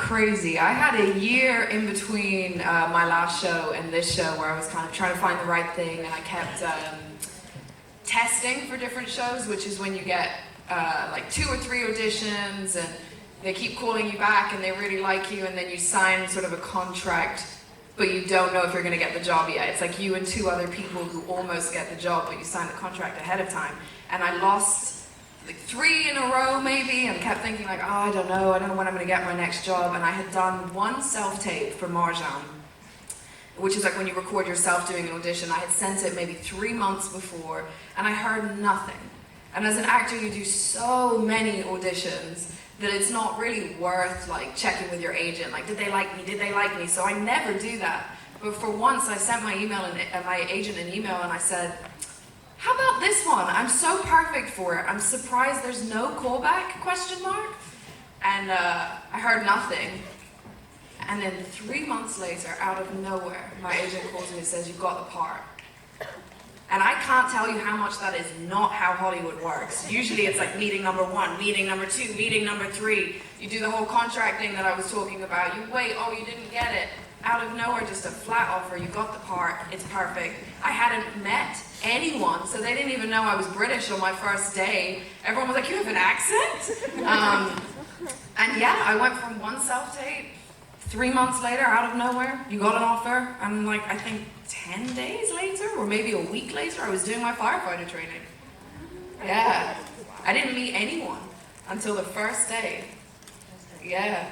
crazy. I had a year in between my last show and this show where I was kind of trying to find the right thing, and I kept testing for different shows, which is when you get like 2 or 3 auditions and they keep calling you back and they really like you, and then you sign sort of a contract, but you don't know if you're going to get the job yet. It's like you and 2 other people who almost get the job, but you signed the contract ahead of time. And I lost like 3 in a row maybe, and kept thinking like, oh, I don't know when I'm going to get my next job. And I had done 1 self-tape for Marjan, which is like when you record yourself doing an audition. I had sent it maybe 3 months before, and I heard nothing. And as an actor, you do so many auditions that it's not really worth like checking with your agent, like, did they like me, did they like me? So I never do that. But for once, I sent my agent an email, and I said, how about this one? I'm so perfect for it. I'm surprised there's no callback, question mark? And I heard nothing. And then 3 months later, out of nowhere, my agent calls me and says, you got the part. And I can't tell you how much that is not how Hollywood works. Usually it's like meeting number 1, meeting number 2, meeting number 3. You do the whole contract thing that I was talking about. You wait, oh, you didn't get it. Out of nowhere, just a flat offer, you got the part, it's perfect. I hadn't met anyone, so they didn't even know I was British on my first day. Everyone was like, you have an accent? And yeah, I went from 1 self-tape, 3 months later, out of nowhere, you got an offer, and like, I think 10 days later, or maybe a week later, I was doing my firefighter training. Yeah, I didn't meet anyone until the first day. Yeah.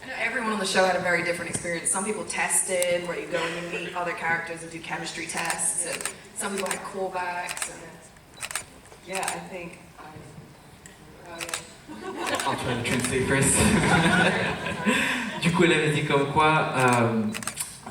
I know everyone on the show had a very different experience. Some people tested, where you go and you meet other characters and do chemistry tests, and some people had callbacks. And yeah, I think. I'll try to translate first. Du coup, elle avait dit comme quoi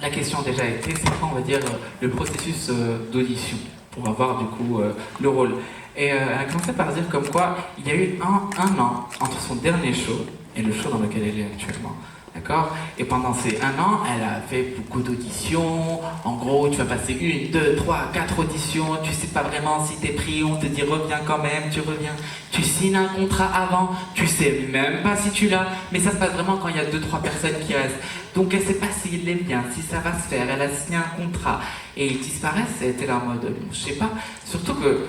la question a déjà été, c'est quoi, on va dire, le processus d'audition pour avoir du coup le rôle. Et elle a commencé par dire comme quoi il y a eu un an entre son dernier show et le show dans lequel elle est actuellement. D'accord? Et pendant ces 1 an, elle a fait beaucoup d'auditions. En gros, tu vas passer 1, 2, 3, 4 auditions. Tu sais pas vraiment si t'es pris, on te dit reviens quand même, tu reviens. Tu signes un contrat avant, tu sais même pas si tu l'as. Mais ça se passe vraiment quand il y a 2-3 personnes qui restent. Donc elle sait pas s'il l'aime bien, si ça va se faire. Elle a signé un contrat. Et ils disparaissent, elle était là en mode, je sais pas. Surtout que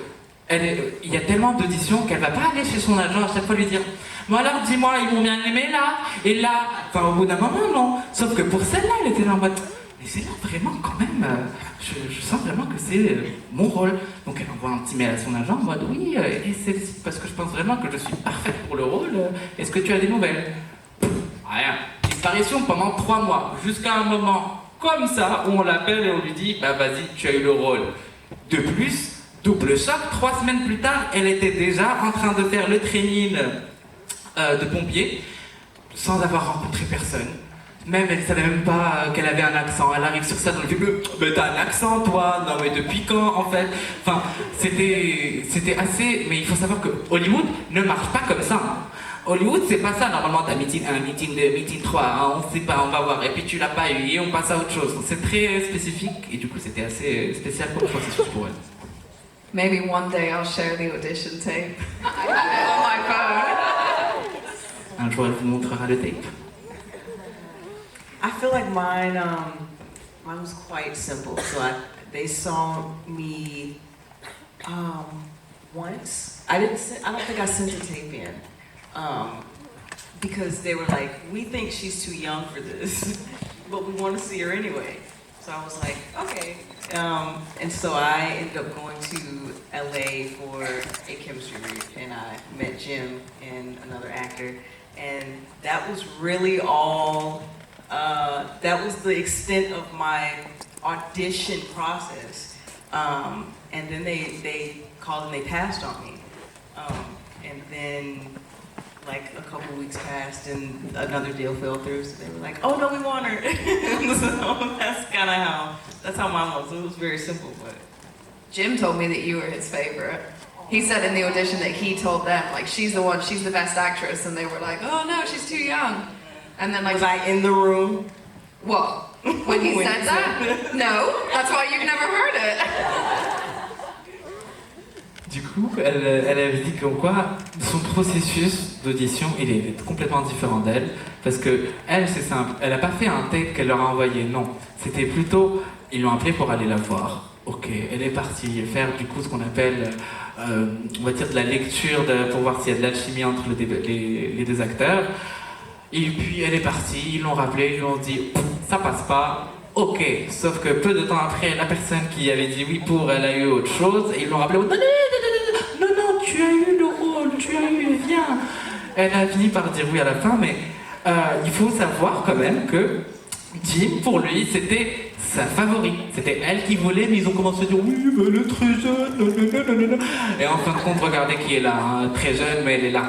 il y a tellement d'auditions qu'elle va pas aller chez son agent à chaque fois lui dire bon alors dis-moi, ils m'ont bien aimé là et là, enfin au bout d'un moment non, sauf que pour celle-là elle était là en mode mais c'est là vraiment quand même, je sens vraiment que c'est mon rôle, donc elle envoie un petit mail à son agent en mode oui, et c'est parce que je pense vraiment que je suis parfaite pour le rôle, est-ce que tu as des nouvelles? Rien, disparition pendant 3 mois, jusqu'à un moment comme ça où on l'appelle et on lui dit bah vas-y tu as eu le rôle. De plus, double choc, 3 semaines plus tard, elle était déjà en train de faire le training de pompier sans avoir rencontré personne. Même elle savait même pas qu'elle avait un accent. Elle arrive sur ça dans le film, mais t'as un accent toi? Non mais depuis quand en fait? Enfin, c'était assez... Mais il faut savoir que Hollywood ne marche pas comme ça. Hein. Hollywood c'est pas ça, normalement t'as meeting 1, meeting 2, meeting 3, hein, on sait pas, on va voir, et puis tu l'as pas eu et on passe à autre chose. C'est très spécifique et du coup c'était assez spécial comme processus pour elle. Maybe one day I'll share the audition tape. I have it on my phone. Un jour elle vous montrera le tape. I feel like mine was quite simple. So they saw me once. I don't think I sent a tape in because they were like, we think she's too young for this, but we want to see her anyway. So I was like, okay. And so I ended up going to LA for a chemistry read, and I met Jim and another actor, and that was really all, that was the extent of my audition process. And then they called and they passed on me. And then like a couple weeks passed and another deal fell through, so they were like, oh no, we want her. So that's how mine was. It was very simple, but. Jim told me that you were his favorite. He said in the audition that he told them, like, she's the one, she's the best actress, and they were like, oh no, she's too young. And then like- Was I in the room? Well, when he said that? No, that's why you've never heard it. Du coup, elle avait dit comme quoi son processus d'audition, il est complètement différent d'elle. Parce que elle, c'est simple, elle n'a pas fait un take qu'elle leur a envoyé, non. C'était plutôt, ils l'ont appelée pour aller la voir. Ok, elle est partie faire du coup ce qu'on appelle, on va dire de la lecture pour voir s'il y a de l'alchimie entre les deux acteurs. Et puis elle est partie, ils l'ont rappelé, ils lui ont dit ça passe pas. Ok, sauf que peu de temps après, la personne qui avait dit oui pour, elle a eu autre chose, et ils l'ont rappelé, non, non, tu as eu le rôle, tu as eu, viens. Elle a fini par dire oui à la fin, mais il faut savoir quand même que Jim, pour lui, c'était sa favorite. C'était elle qui voulait, mais ils ont commencé à dire oui, mais elle est très jeune, non, non, non, non, non. Et en fin de compte, regardez qui est là, hein, très jeune, mais elle est là.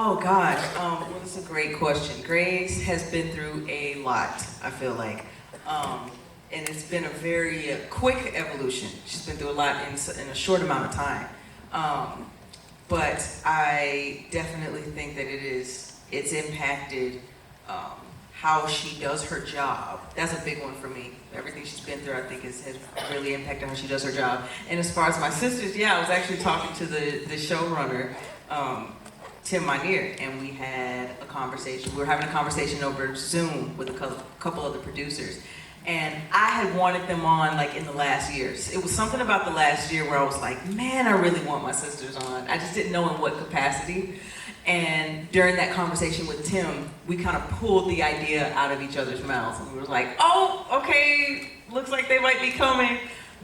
Oh gosh, well, that's a great question. Grace has been through a lot, I feel like. And it's been a very quick evolution. She's been through a lot in a short amount of time. But I definitely think that it's impacted how she does her job. That's a big one for me. Everything she's been through, I think, has really impacted how she does her job. And as far as my sisters, yeah, I was actually talking to the showrunner, Tim Minear, and we had a conversation. We were having a conversation over Zoom with a couple of the producers. And I had wanted them on like in the last years. It was something about the last year where I was like, man, I really want my sisters on. I just didn't know in what capacity. And during that conversation with Tim, we kind of pulled the idea out of each other's mouths. And we were like, oh, okay, looks like they might be coming.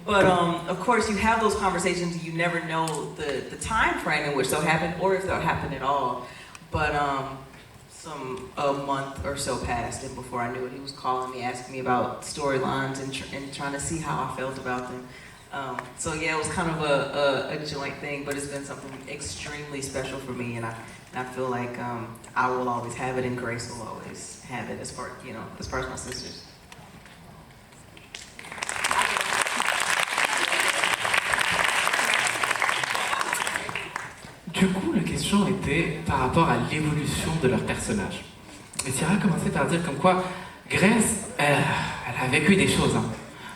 But of course, you have those conversations and you never know the time frame in which they'll happen or if they'll happen at all. But a month or so passed, and before I knew it, he was calling me, asking me about storylines and trying to see how I felt about them. So yeah, it was kind of a joint thing, but it's been something extremely special for me, and I feel like I will always have it, and Grace will always have it as far as my sisters. Du coup, la question était par rapport à l'évolution de leur personnage. Et Sierra commençait par dire comme quoi Grace, elle a vécu des choses. Hein.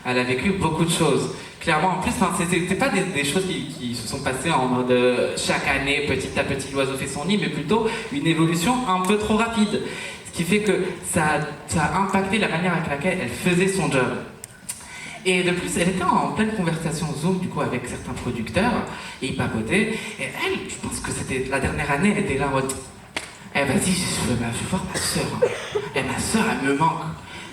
Elle a vécu beaucoup de choses. Clairement, en plus, c'était pas des choses qui se sont passées en mode chaque année, petit à petit, l'oiseau fait son nid, mais plutôt une évolution un peu trop rapide. Ce qui fait que ça a impacté la manière avec laquelle elle faisait son job. Et de plus, elle était en pleine conversation Zoom du coup avec certains producteurs et ils papotaient. Et elle, je pense que c'était la dernière année, elle était là en mode eh vas-y, je vais voir ma soeur. Et ma soeur, elle me manque.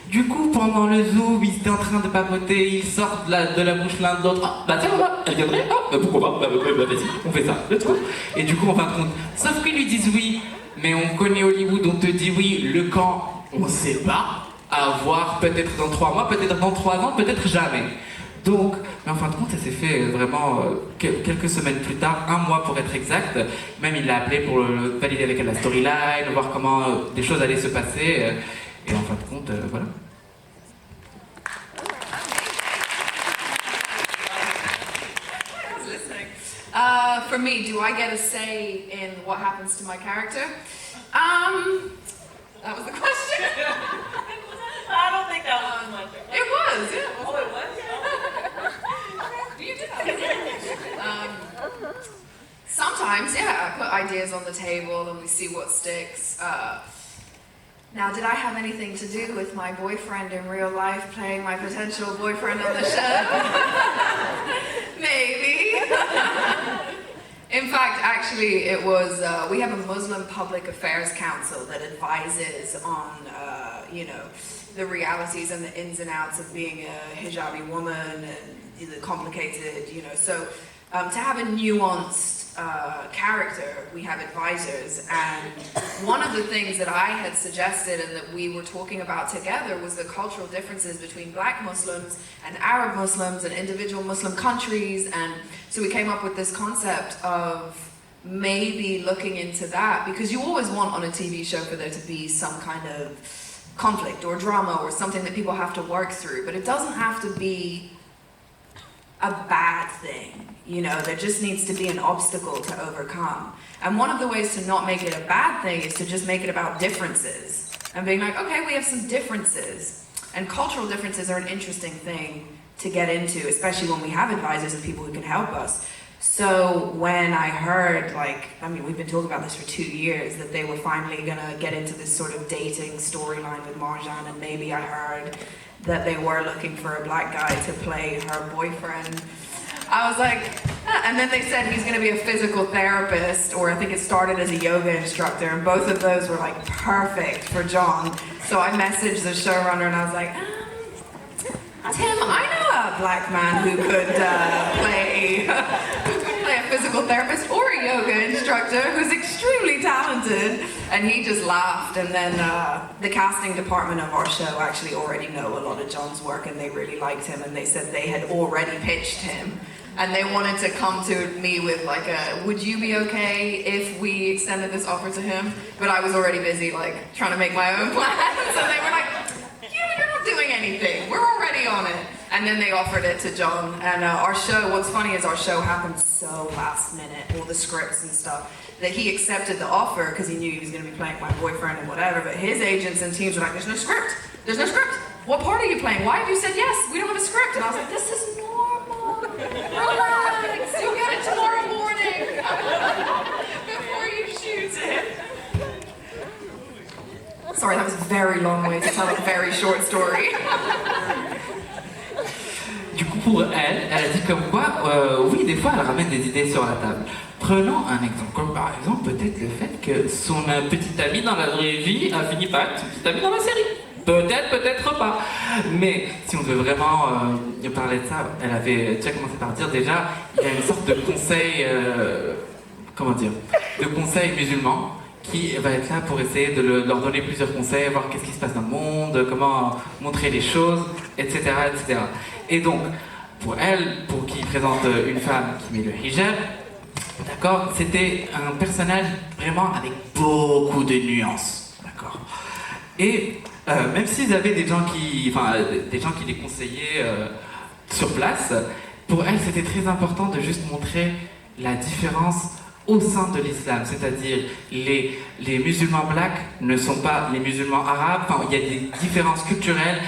Du coup, pendant le Zoom, ils étaient en train de papoter, ils sortent de la bouche l'un de l'autre. Ah, bah tiens, elle viendrait. Ah, bah pourquoi pas, vas-y, on fait ça, let's go. Et du coup, en fin de compte, sauf qu'ils lui disent oui, mais on connaît Hollywood, on te dit oui, le camp, on sait pas. À voir peut-être dans 3 mois, peut-être dans 3 ans, peut-être jamais. Donc, mais en fin de compte, ça s'est fait vraiment quelques semaines plus tard, 1 mois pour être exact. Même il l'a appelé pour valider avec elle la storyline, voir comment des choses allaient se passer. Et en fin de compte, voilà. For me, do I get a say in what happens to my character? That was the question. I don't think that was much. It was, yeah. Oh, it was? You did. Sometimes, yeah, I put ideas on the table and we see what sticks. Now, did I have anything to do with my boyfriend in real life playing my potential boyfriend on the show? Maybe. In fact, actually, it was, we have a Muslim Public Affairs Council that advises on, the realities and the ins and outs of being a hijabi woman and the complicated, So to have a nuanced character, we have advisors, and one of the things that I had suggested and that we were talking about together was the cultural differences between Black Muslims and Arab Muslims and individual Muslim countries, and so we came up with this concept of maybe looking into that, because you always want on a TV show for there to be some kind of conflict or drama or something that people have to work through, but it doesn't have to be a bad thing. You know, there just needs to be an obstacle to overcome. And one of the ways to not make it a bad thing is to just make it about differences. And being like, okay, we have some differences. And cultural differences are an interesting thing to get into, especially when we have advisors and people who can help us. So when I heard, we've been talking about this for 2 years, that they were finally gonna get into this sort of dating storyline with Marjan, and maybe I heard that they were looking for a black guy to play her boyfriend, I was like, and then they said he's gonna be a physical therapist, or I think it started as a yoga instructor, and both of those were like perfect for John. So I messaged the showrunner and I was like, Tim, I know a black man who could play a physical therapist or a yoga instructor who's extremely talented. And he just laughed. And then the casting department of our show actually already know a lot of John's work, and they really liked him, and they said they had already pitched him. And they wanted to come to me with like would you be okay if we extended this offer to him? But I was already busy trying to make my own plans. So they were like, you're not doing anything. We're already on it. And then they offered it to John. And our show, what's funny is our show happened so last minute, all the scripts and stuff, that he accepted the offer because he knew he was going to be playing my boyfriend and whatever. But his agents and teams were like, there's no script. There's no script. What part are you playing? Why have you said yes? We don't have a script. And I was like, this is normal. Relax. You'll get it tomorrow morning before you shoot it. Sorry, that was a very long way to tell a very short story. Du coup, pour elle, elle a dit comme quoi, oui, des fois, elle ramène des idées sur la table. Prenons un exemple, comme par exemple, peut-être le fait que son petit ami dans la vraie vie a fini par être son petit ami dans la série. Peut-être, peut-être pas. Mais si on veut vraiment parler de ça, elle avait déjà commencé par dire déjà, il y a une sorte de conseil, de conseil musulman qui va être là pour essayer de leur donner plusieurs conseils, voir qu'est-ce qui se passe dans le monde, comment montrer les choses, etc., etc. Et donc, pour elle, pour qui présente une femme qui met le hijab, d'accord, c'était un personnage vraiment avec beaucoup de nuances, d'accord. Et même s'ils avaient des gens qui les conseillaient sur place, pour elle, c'était très important de juste montrer la différence au sein de l'islam, c'est-à-dire les musulmans blacks ne sont pas les musulmans arabes, il y a des différences culturelles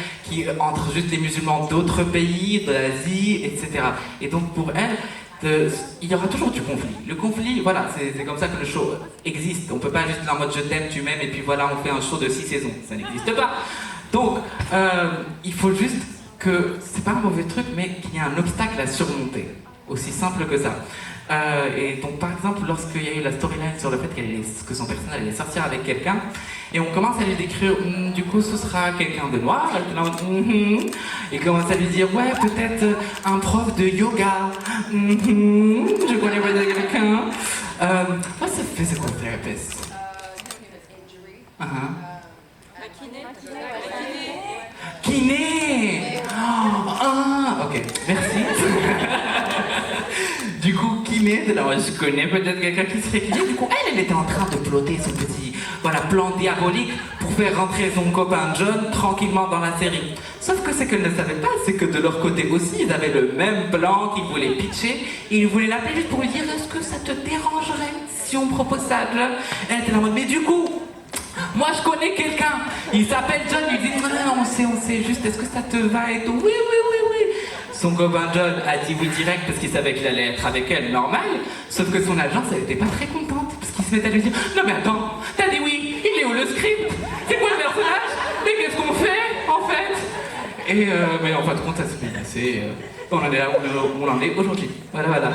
entre juste les musulmans d'autres pays, de l'Asie, etc. Et donc pour elle, il y aura toujours du conflit. Le conflit, voilà, c'est comme ça que le show existe. On peut pas juste en mode je t'aime, tu m'aimes, et puis voilà, on fait un show de 6 saisons. Ça n'existe pas. Donc, il faut juste que, c'est pas un mauvais truc, mais qu'il y a un obstacle à surmonter. Aussi simple que ça. Et donc par exemple, lorsqu'il y a eu la storyline sur le fait que son personnage allait sortir avec quelqu'un, et on commence à lui décrire, du coup ce sera quelqu'un de noir, et commence à lui dire, ouais, peut-être un prof de yoga, je connais pas quelqu'un. What's a physical therapist? Kiné. Ok, merci. Du coup, kiné, alors je connais peut-être quelqu'un qui serait kiné. Du coup, elle était en train de plotter son petit plan diabolique pour faire rentrer son copain John tranquillement dans la série. Sauf que ce qu'elle ne savait pas, c'est que de leur côté aussi, ils avaient le même plan qu'ils voulaient pitcher. Et ils voulaient l'appeler juste pour lui dire, est-ce que ça te dérangerait si on propose ça à John? Elle était là en mode, mais du coup, moi je connais quelqu'un, il s'appelle John, il dit non, on sait juste, est-ce que ça te va et tout? Oui. Son copain John a dit oui direct parce qu'il savait qu'il allait être avec elle, normal, sauf que son agence elle était pas très contente parce qu'il se mettait à lui dire non mais attends, t'as dit oui, il est où le script? C'est quoi le personnage? Mais qu'est-ce qu'on fait en fait? Et mais en fin de compte ça s'est bien passé, on en est là où on en est aujourd'hui, voilà.